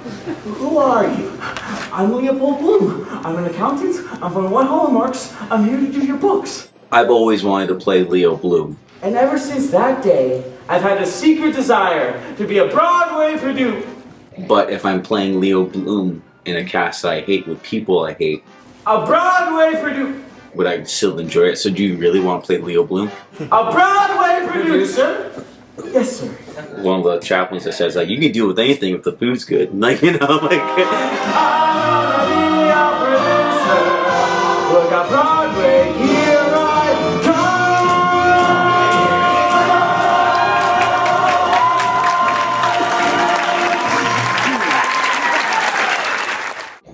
Who are you? I'm Leopold Bloom. I'm an accountant. I'm from One Hallmarks. I'm here to do your books. I've always wanted to play Leo Bloom. And ever since that day, I've had a secret desire to be a Broadway producer. But if I'm playing Leo Bloom in a cast I hate with people I hate, a Broadway producer, would I still enjoy it? So do you really want to play Leo Bloom? A Broadway producer? Yes, sir. One of the chaplains that says, like, you can deal with anything if the food's good. Like, you know, like... I wanna be a producer. Look at Broadway, here I come.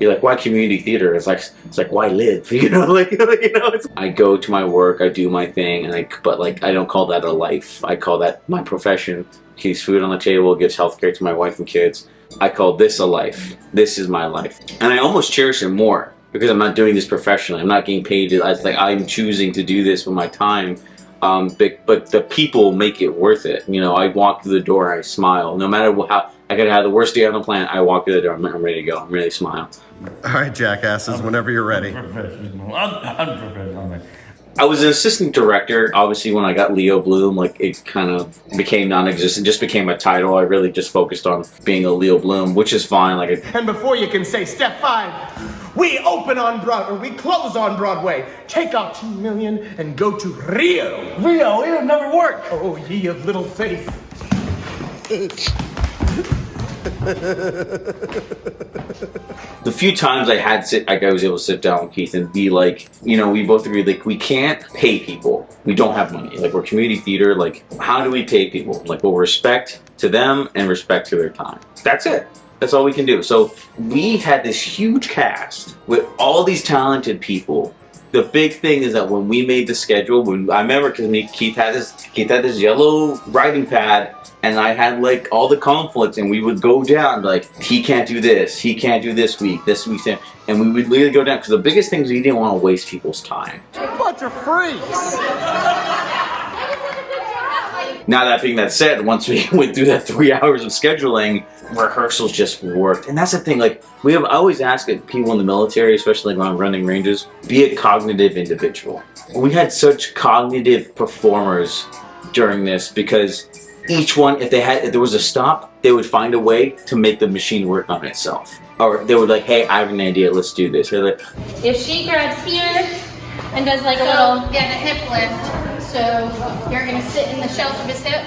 You're like, why community theater? It's like why live? You know, I go to my work, I do my thing, and but like I don't call that a life. I call that my profession. Keeps food on the table, gives healthcare to my wife and kids. I call this a life. This is my life, and I almost cherish it more because I'm not doing this professionally. I'm not getting paid. It's like I'm choosing to do this with my time. But the people make it worth it. You know, I walk through the door, I smile. No matter how I could have the worst day on the planet, I walk through the door, I'm ready to go. I'm ready to smile. All right, jackasses, whenever you're ready. Unprofessional. I was an assistant director. Obviously, when I got Leo Bloom, like it kind of became non-existent. Just became a title. I really just focused on being a Leo Bloom, which is fine. Like, and before you can say step 5, we open on Broadway, or we close on Broadway. Take out $2 million and go to Rio. Rio, it'll never work. Oh, ye of little faith. the few times I was able to sit down with Keith and be like, you know, we both agreed, like, we can't pay people. We don't have money. Like, we're community theater. Like, how do we pay people? Like, we'll respect to them and respect to their time. That's it. That's all we can do. So we had this huge cast with all these talented people. The big thing is that when we made the schedule, I remember because Keith had this yellow writing pad, and I had like all the conflicts, and we would go down like, he can't do this, he can't do this week, and we would literally go down because the biggest thing is we didn't want to waste people's time. Bunch of freaks. Now that being that said, once we went through that 3 hours of scheduling, rehearsals just worked. And that's the thing, like, I always ask people in the military, especially when I'm running ranges, be a cognitive individual. We had such cognitive performers during this because each one, if there was a stop, they would find a way to make the machine work on itself. Or they would like, hey, I have an idea, let's do this. Or like, if she grabs here and does like a little, the hip lift. So you're gonna sit in the shelf of his hip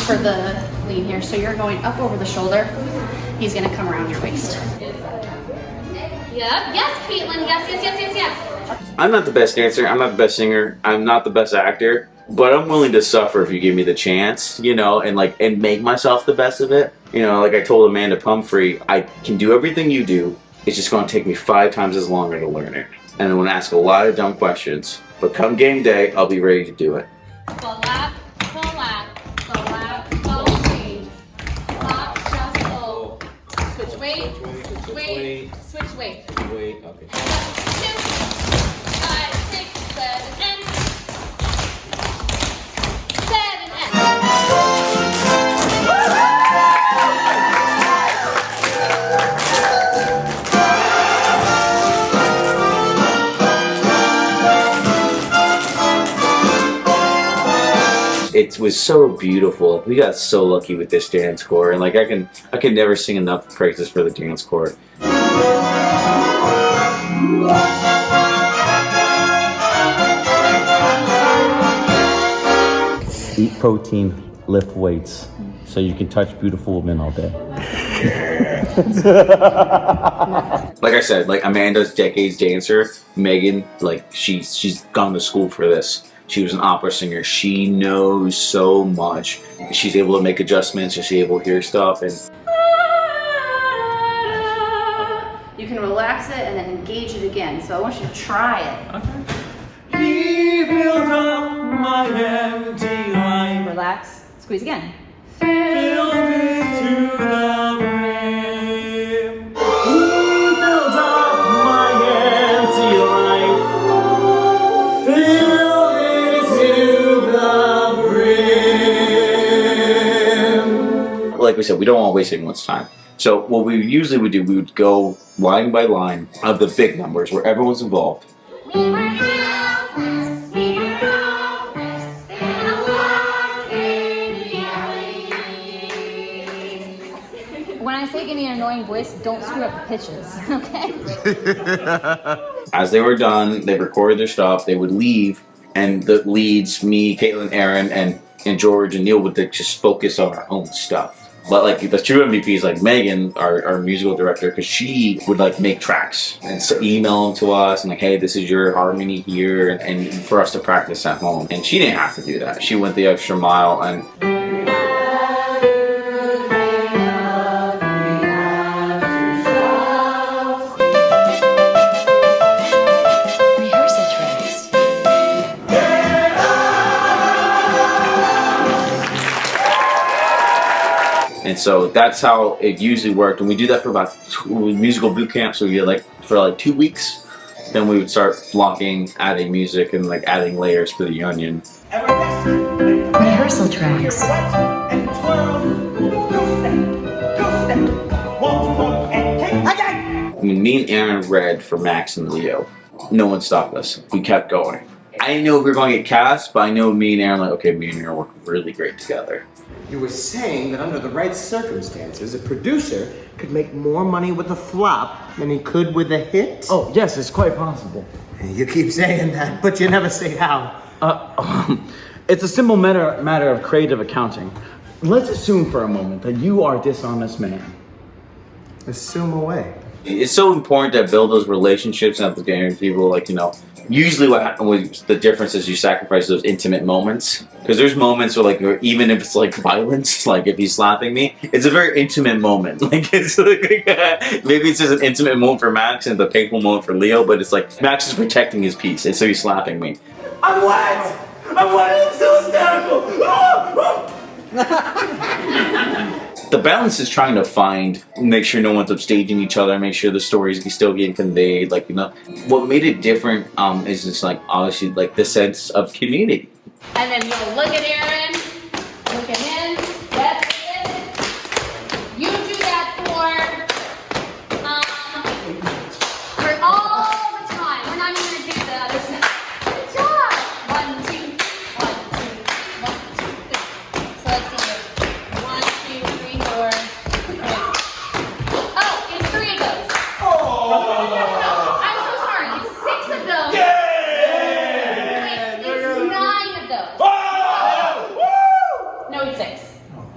for the lean here. So you're going up over the shoulder. He's gonna come around your waist. Yep. Yes, Caitlin. Yes. I'm not the best dancer. I'm not the best singer. I'm not the best actor. But I'm willing to suffer if you give me the chance, you know, and make myself the best of it. You know, like I told Amanda Pumphrey, I can do everything you do. It's just going to take me 5 times as longer to learn it. And I'm going to ask a lot of dumb questions. But come game day, I'll be ready to do it. Pull up, change. Pop, just pull. Switch weight, switch weight. Wait, okay. 2, 5, 6, 7, and 7, and. It was so beautiful. We got so lucky with this dance corps, and like I can never sing enough praises for the dance corps. Eat protein, lift weights, so you can touch beautiful women all day. Like I said, like Amanda's decades dancer, Megan, like she's gone to school for this. She was an opera singer. She knows so much. She's able to make adjustments, she's able to hear stuff, and You can relax it and then engage it again. So I want you to try it. okay. He filled up my empty life. Relax. Squeeze again. Filled it to the brim. He filled up my empty life. Filled it to the brim. Like we said, we don't want to waste anyone's time. So what we usually would do, we would go line by line of the big numbers where everyone's involved. When I say give me an annoying voice, don't screw up the pitches, okay? As they were done, they recorded their stuff, they would leave, and the leads, me, Caitlin, Aaron, and George and Neil would just focus on our own stuff. But like the true MVPs, like Megan, our musical director, because she would like make tracks and email them to us and like, hey, this is your harmony here, and for us to practice at home. And she didn't have to do that. She went the extra mile and. And so that's how it usually worked. And we do that for about musical boot camp. So we get like for like 2 weeks, then we would start blocking, adding music, and like adding layers for the onion. Rehearsal tracks. When me and Aaron read for Max and Leo, no one stopped us. We kept going. I didn't know if we were going to get cast, but I know me and Aaron, like, okay, me and Aaron work really great together. You were saying that under the right circumstances, a producer could make more money with a flop than he could with a hit? Oh, yes, it's quite possible. You keep saying that, but you never say how. It's a simple matter of creative accounting. Let's assume for a moment that you are a dishonest man. Assume away. It's so important to build those relationships and with getting people, like, you know, usually what happens with the difference is you sacrifice those intimate moments. Because there's moments where, like, even if it's like violence, like if he's slapping me, it's a very intimate moment. Like, it's like, maybe it's just an intimate moment for Max and the painful moment for Leo, but it's like Max is protecting his peace, and so he's slapping me. I'm wet! I'm wet! I'm so hysterical! The balance is trying to make sure no one's upstaging each other, make sure the stories still getting conveyed. Like, you know, what made it different is just like obviously like the sense of community. And then you'll look at Aaron, look at him, that's it. You do that for all the time. We're not even gonna do the other side. Good job. 1, 2, 1, 2, 1, 2, 3. So let's see. 1, 2, 3, 4. Oh, it's 3 of those. Oh! I'm so sorry. It's 6 of those. Yeah! Wait, it's 9 of those. Oh! No, it's 6.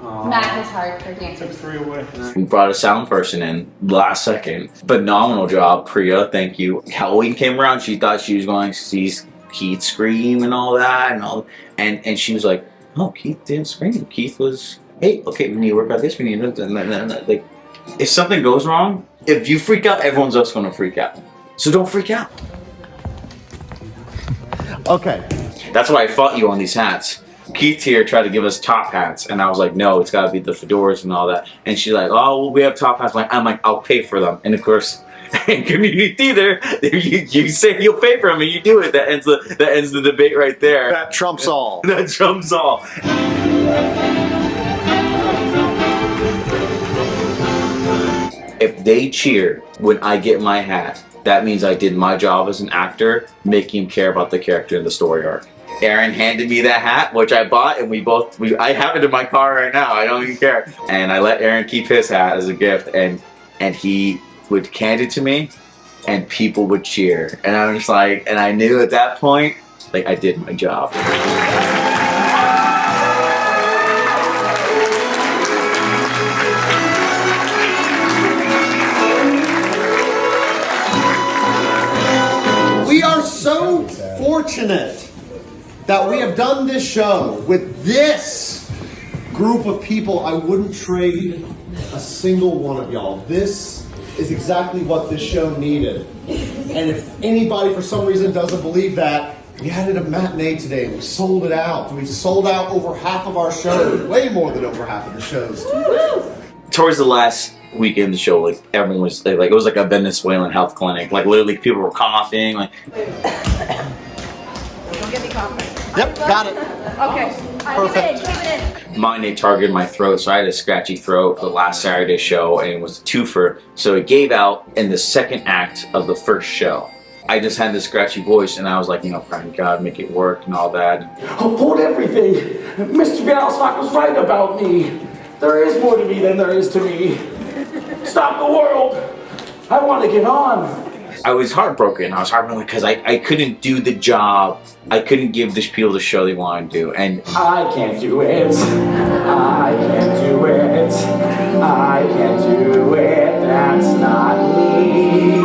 Math is hard for dancers. 3 away. We brought a sound person in last second. Phenomenal job, Priya. Thank you. Halloween came around. She thought she was going to see Keith scream and all that, and she was like, "Oh, Keith didn't scream. Keith was, hey, okay, we need to work out this. We need to like, if something goes wrong, if you freak out, everyone's else going to freak out. So don't freak out." Okay. That's why I fought you on these hats. Keith here tried to give us top hats, and I was like, no, it's gotta be the fedoras and all that. And she's like, oh, well, we have top hats. I'm like, I'll pay for them. And of course, in community theater, you say you'll pay for them, and you do it. That ends the debate right there. That trumps all. That trumps all. If they cheer when I get my hat, that means I did my job as an actor, making him care about the character and the story arc. Aaron handed me that hat, which I bought, and I have it in my car right now. I don't even care. And I let Aaron keep his hat as a gift, and he would hand it to me, and people would cheer. And I was like, and I knew at that point, like, I did my job. We are so fortunate that we have done this show with this group of people. I wouldn't trade a single one of y'all. This is exactly what this show needed. And if anybody for some reason doesn't believe that, we had it a matinee today. We sold it out. We sold out over half of our shows, way more than over half of the shows. Towards the last weekend of the show, like, everyone was like it was like a Venezuelan health clinic. Like, literally people were coughing, like. Don't get me coughing. Yep, got it. Okay. Perfect. Keep it in. Mine, they targeted my throat, so I had a scratchy throat the last Saturday show, and it was a twofer, so it gave out in the second act of the first show. I just had this scratchy voice, and I was like, you know, praying God, make it work and all that. Hold everything. Mr. Bialystok was right about me. There is more to me than there is to me. Stop the world. I want to get on. I was heartbroken. I was heartbroken because I couldn't do the job. I couldn't give these people the show they wanted to do. And I can't do it. I can't do it. I can't do it. That's not me.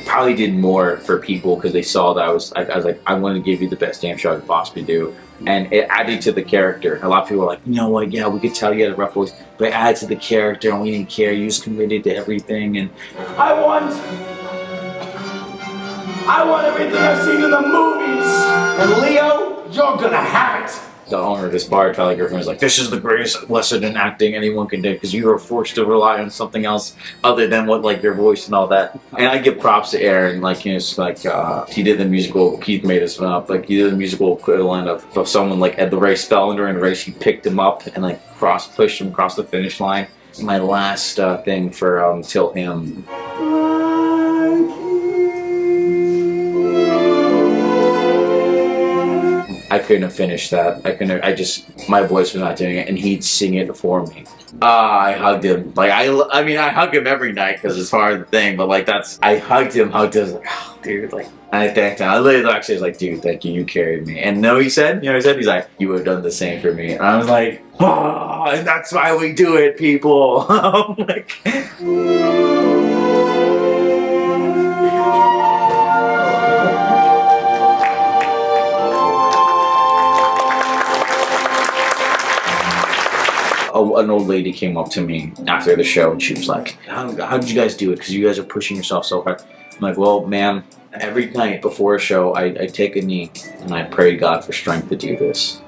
Probably did more for people because they saw that I was like, I want to give you the best damn show I could possibly do. And it added to the character. A lot of people were like, you know what, yeah, we could tell you had a rough voice, but it added to the character and we didn't care. You just committed to everything. And I want everything I've seen in the movies. And Leo, you're gonna have it. the owner of this bar, Tyler Griffin, was like, this is the greatest lesson in acting anyone can do because you are forced to rely on something else other than what, like, your voice and all that. And I give props to Aaron, like, you know, it's like, he did the musical, Keith made us up, like, he did the musical equivalent of someone, like, at the race fell during the race, he picked him up and, like, pushed him across the finish line. My last thing for Till Him. I couldn't have finished that. My voice was not doing it, and he'd sing it for me. I hugged him. Like, I mean, I hug him every night because it's part of the thing, but, like, I hugged him, like, oh, dude, like, and I thanked him. I literally actually was like, dude, thank you carried me. And no, he's like, you would have done the same for me. And I was like, oh, and that's why we do it, people. Like, an old lady came up to me after the show and she was like, how did you guys do it? Because you guys are pushing yourself so hard. I'm like, well, ma'am, every night before a show, I take a knee and I pray God for strength to do this.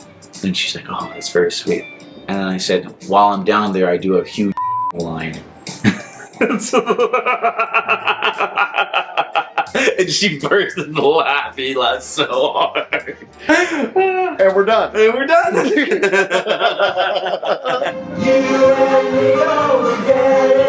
And she's like, oh, that's very sweet. And then I said, while I'm down there, I do a huge line. And she burst into laugh. He laughed so hard. And we're done. And we're done. You and me, oh, together.